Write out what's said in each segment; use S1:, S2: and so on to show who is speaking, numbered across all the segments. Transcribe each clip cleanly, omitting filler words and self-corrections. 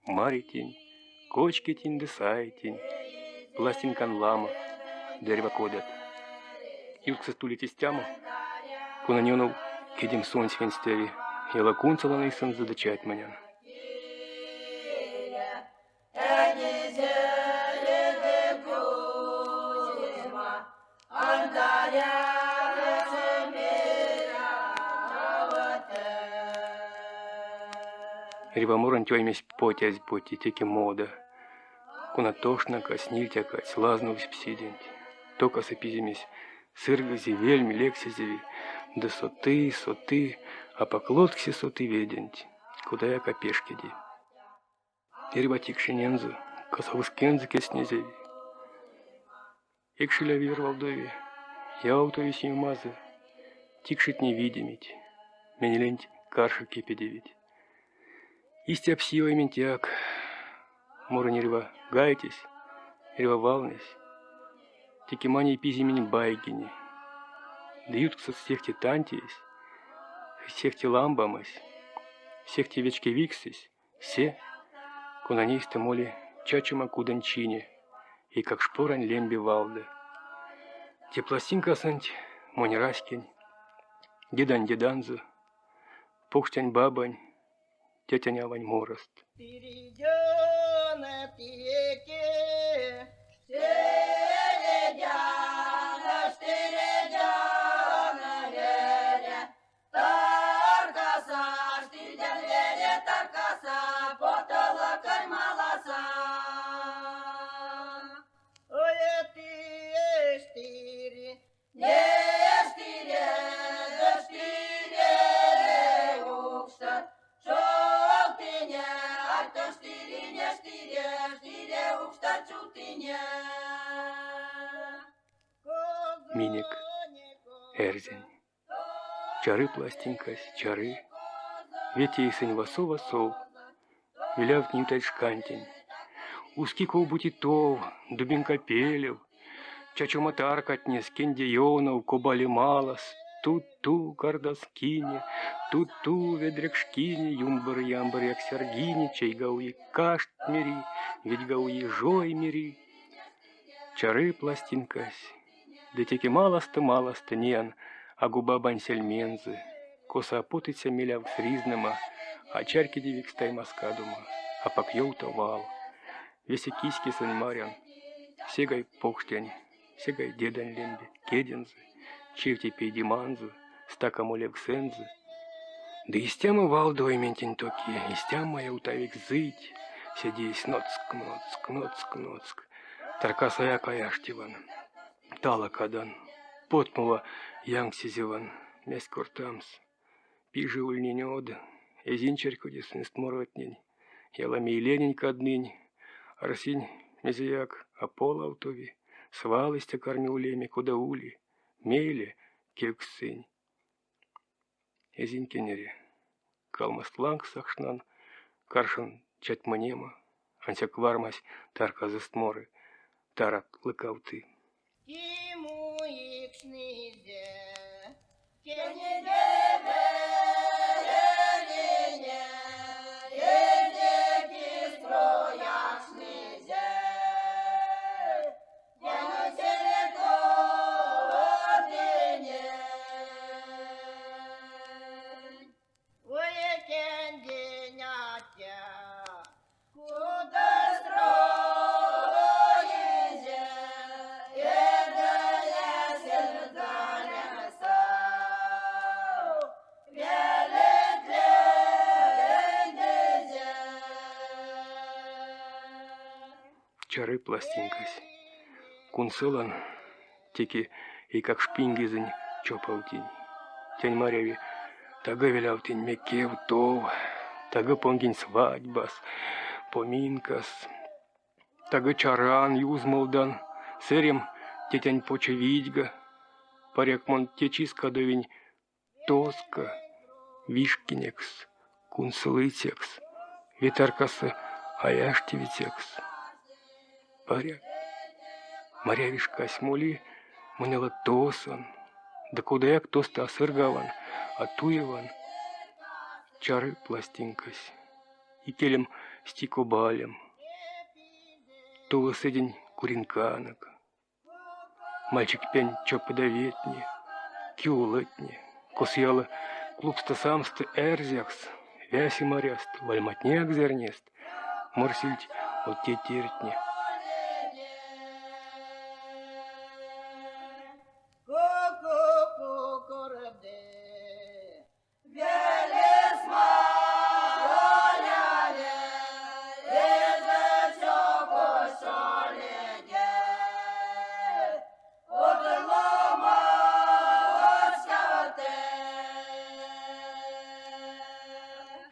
S1: маритень, кочки тень десайтень, пластинкан лама, дерево кодят. Юркса стулі тістямо, кунаньонов кидім сон свинстеві, і лакунцала найсон задачать манян. Рибоморан тьоймесь потязь поти, теки мода. Куна тошна косниль тякать, лазнувсь псиденть. Тока сапизимись, сыргази, вельми, лексизеви, да соты, а поклоткси соты веденть, куда я копешки ди. Ирбатик шинензу, косовускензы кеснезеви. Экшиля вер валдови, я аутовиси мазы, тикшит невидимить, менеленть карша кипедевить. Истя псивой ментяк, мора не рва гайтесь, рва волнись, тикимани пизимени байгини, дают к всех тантиес, всех ламбамась, всех вечки виксись, все, кунанисты моли чачума куданчине, и как шпорань лемби валды. Теплосинка санть, монераскинь, деданзу, пухтянь бабань, тетя нявань морост. Миник, эрзень, чары пластинкась, чары, ветей сын васов, виляв нютать шкантень, узкий ковбутитов, дубинка пелев, чачуматаркатнес, кендеонов, кобали малас, тут-ту кардаскине, тут-ту ведрекшкине, юмбар-ямбар як сергине, чей гауи кашт мири, ведь гауи жой мири. Чары пластинкась, да теки малоста нен, а губа бансельмензы, коса опутаться миляв с ризнема, а чарки девик стай маскадума, а покьёу-то вал. Веси киски сын марян, сегай похтянь, сегай дедань лемби, кедензы, чивти пейдиманзы, стака молев сензы. Да истяма вал дойментень токи, истяма я утавик зыть, сидись ноцк, таркаса яка яштиван. Тала кадан, потмува янгсизиван, месть куртамс, пижи ульнинёд, эзинчерькуди сынстморотнень, ялами лененька однынь, арсинь мезияк, апол аутови, свалыстя кормиулеми кудаули, мейле кевксынь. Эзинкенере, калмастланг сахшнан, каршан чатманема, ансяк вармась тарка застморы, тарат лыкауты.
S2: Киму икшнизе,
S1: Чары пластинкась, кунсылан, теки и как шпингизень чопаутень. Тянь маряви, тага виляутень мекев тов, тага понгень свадьбас, поминкас, тага чаран юзмолдан, сырем тетянь почевидьга, парякмон течиска довень тоска, вишкинекс, кунсылыцекс, витаркасы аяштевицекс. Паряк, марявишка смоли, манела тосан, да куда як тоста асыргаван, атуеван, чары пластинкась, и келем стикобалем. То высыдень куринканок. Мальчик пень чоподоветни, кюлытни, косъяла клубста самсты эрзякс, вяси моряст, вальматняк зернест, морсильть от те тертни.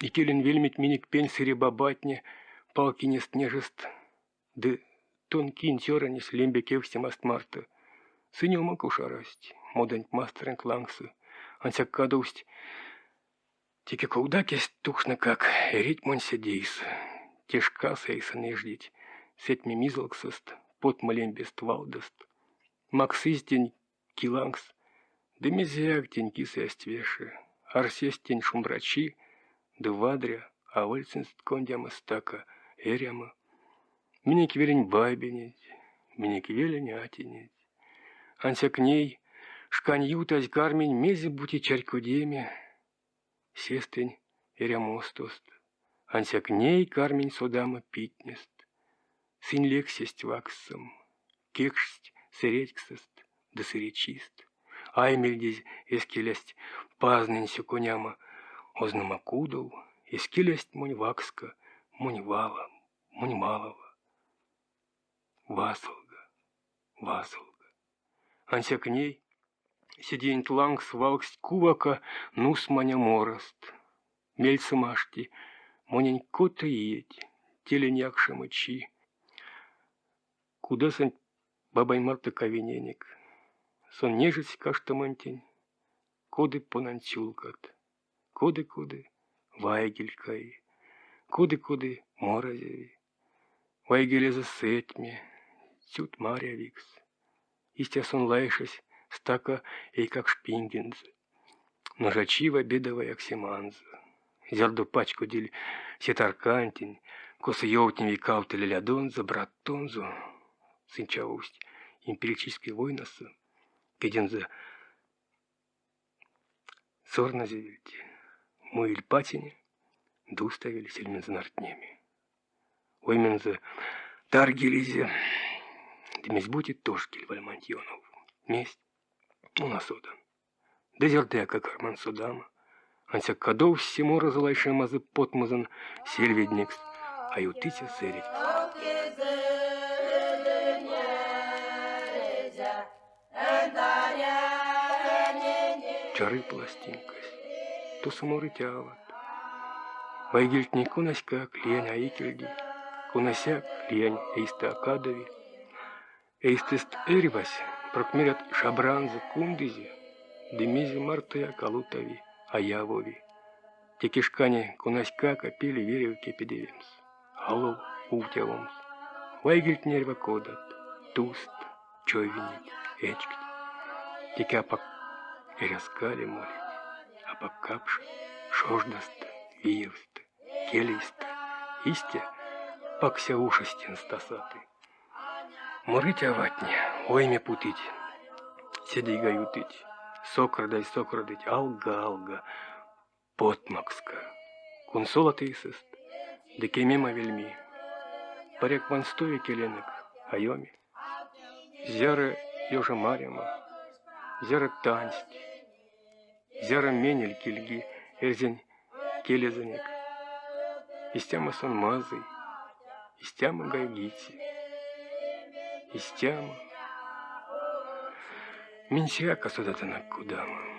S1: И келен вельмить миник пень сыребабатне, палки не снежест, да тонкий интёранис лембе кевсем астмарта. Сынёма кушарасть, модань мастерен клангсы, ансяк кадусть, теке каудакесть тухшна как, эрить монся дейс, тяжка сейса неждить, сеть мимизлксыст, пот малембест валдаст, максыстень килангс, да мезяк тень кисесть веши, арсестень шумбрачи, да вадря, а вальцинст кондяма стака, эряма. Миник велень бабенить, миник велень атинить. Анся к ней шкань ютась кармень мези бути чарькудеме, сестень эрямостост. Анся к ней кармень содама питнест. Сын лексесть ваксом, кекшсть сыретьксест, да сыречист. Аймельдезь эскелесть пазненься коняма, ознама кудов, эскелесть мунь вакска, мунь вала, мунь малова. Васолга, васолга. Анся к ней сидень тлангс валксть кувака, нус маня морост. Мельцы машти, монень кота едь, теленякша мычи. Куда сан бабай марта кавиненик, сон нежить каштамантень, коды понанчулкат, коды вайгелькай, коды морозеви, вайгеле за сетьми, тют маря викс. Истя сон лайшась, стака ей как шпингензе, ножачива бедовая оксиманза. Зерду пачку диль сетаркантень, косы ёвтневи каутели лядонза, братонзу, сынчаусть имперической войнаса, кеденза сорназевельти, муиль патине, дуставили сельменза нартнеми. Ойменза таргелизе, демесь будет тошкель вальмантьонов, месть у нас одан. Дезердека карман судама, ансяк кадов всему разлайшая мазы потмазан сельведникс, а ютыся сэрик. Чары пластинкась, то саморытяват. Вайгельтни кунаська клиянь аикельди, кунасяк клиянь эйста акадови. Эйстест эрвась прокмерят шабранза кундызи, демизи мартая калутави, аявови. Текишкане кунаська капели верев кепедевимс, алов утявомс. Вайгельт нерва кодат, туст, човиник, эчкт. Текяпак эряскали молить, а покапш шождаст, виевст, келист, истя пакся ушастин стасаты. Морыть аватне, ойме путыть, седей гаютыть, сокрадать, алга, потмакска, кунсолатый сыст, декемема вельми, парек ванстове келенек, айоми, зяра ёжа маряма, зяра тансть, зяра менель кельги, эрзень келезанек, истяма сон мазый, истяма гайгити, истяма. Минсяка судатана кудама.